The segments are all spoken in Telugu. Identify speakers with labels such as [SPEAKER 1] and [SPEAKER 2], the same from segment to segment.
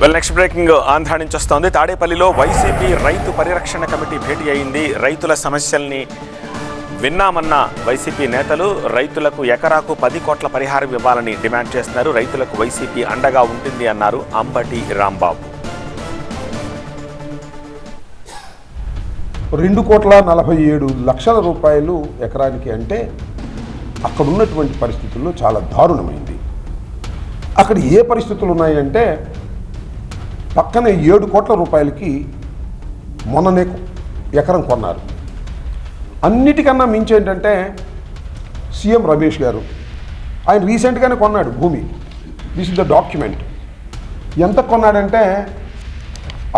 [SPEAKER 1] నెక్స్ట్ బ్రేకింగ్ ఆంధ్ర నుంచి వస్తోంది. తాడేపల్లిలో వైసీపీ రైతు పరిరక్షణ కమిటీ భేటీ అయింది. రైతుల సమస్యల్ని విన్నామన్న వైసీపీ నేతలు రైతులకు ఎకరాకు 10 కోట్ల పరిహారం ఇవ్వాలని డిమాండ్ చేస్తున్నారు. రైతులకు వైసీపీ అండగా ఉంటుంది అన్నారు అంబటి రాంబాబు.
[SPEAKER 2] 2,47,00,000 రూపాయలు ఎకరానికి అంటే అక్కడ ఉన్నటువంటి పరిస్థితుల్లో చాలా దారుణమైంది. అక్కడ ఏ పరిస్థితులు ఉన్నాయంటే పక్కనే 7 కోట్ల రూపాయలకి మొన్ననే ఎకరం కొన్నారు. అన్నిటికన్నా మించి ఏంటంటే సీఎం రమేష్ గారు ఆయన రీసెంట్గానే కొన్నాడు భూమి. This is the document. ఎంత కొన్నాడంటే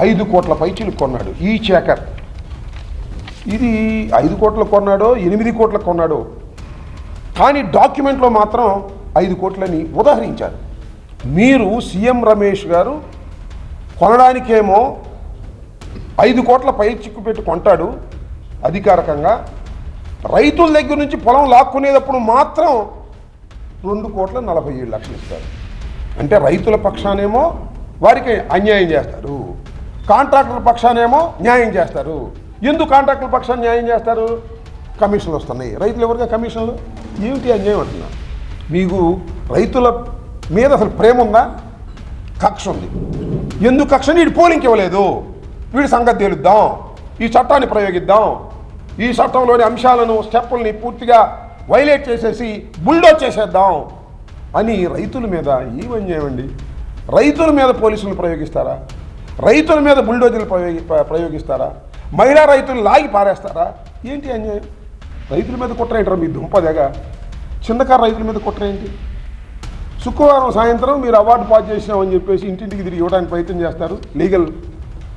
[SPEAKER 2] 5 కోట్ల పైచీలకు కొన్నాడు ఈచ్ ఏకర్. ఇది 5 కోట్లకు కొన్నాడో 8 కోట్లకు కొన్నాడో కానీ డాక్యుమెంట్లో మాత్రం 5 కోట్లని ఉదాహరించారు. మీరు సీఎం రమేష్ గారు కొనడానికేమో 5 కోట్ల పై చిక్కు పెట్టి కొంటాడు అధికారికంగా. రైతుల దగ్గర నుంచి పొలం లాక్కునేటప్పుడు మాత్రం 2,47,00,000 ఇస్తారు. అంటే రైతుల పక్షానేమో వారికి అన్యాయం చేస్తారు, కాంట్రాక్టర్ల పక్షానేమో న్యాయం చేస్తారు. ఎందుకు కాంట్రాక్టర్ల పక్షాన్ని న్యాయం చేస్తారు? కమిషన్లు వస్తున్నాయి. రైతులు ఎవరిగా కమిషన్లు? ఏమిటి అన్యాయం అంటున్నా? మీకు రైతుల మీద అసలు ప్రేమ ఉందా? కక్ష ఉంది. ఎందుకు కక్ష? వీడు పోలింగ్ ఇవ్వలేదు, వీడి సంగతి తేలుద్దాం, ఈ చట్టాన్ని ప్రయోగిద్దాం, ఈ చట్టంలోని అంశాలను స్టెప్పుల్ని పూర్తిగా వైలేట్ చేసేసి బుల్డోజ్ చేసేద్దాం అని రైతుల మీద ఏం అన్యాయం అండి? రైతుల మీద పోలీసులను ప్రయోగిస్తారా? రైతుల మీద బుల్డోజర్లు ప్రయోగిస్తారా? మహిళా రైతులు లాగి పారేస్తారా? ఏంటి అన్యాయం? రైతుల మీద కుట్రేంటారా మీ దుంపదగా? చిన్నకారు రైతుల మీద కుట్రేంటి? శుక్రవారం సాయంత్రం మీరు అవార్డు పాస్ చేసినామని చెప్పేసి ఇంటింటికి తిరిగి ఇవ్వడానికి ప్రయత్నం చేస్తారు లీగల్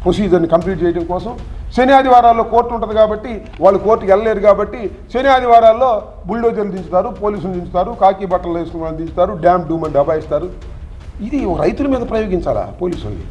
[SPEAKER 2] ప్రొసీజర్ని కంప్లీట్ చేయడం కోసం. శని ఆదివారాల్లో కోర్టు ఉంటుంది కాబట్టి వాళ్ళు కోర్టుకి వెళ్ళలేరు కాబట్టి శని ఆదివారాల్లో బుల్డోజర్లు దించుతారు, పోలీసులు దించుతారు, కాకి బట్టలు వేసుకుని వాళ్ళు దించుతారు, డ్యామ్ డూమ్ అని డబాయిస్తారు. ఇది రైతుల మీద ప్రయోగించాలా పోలీసుల్ని?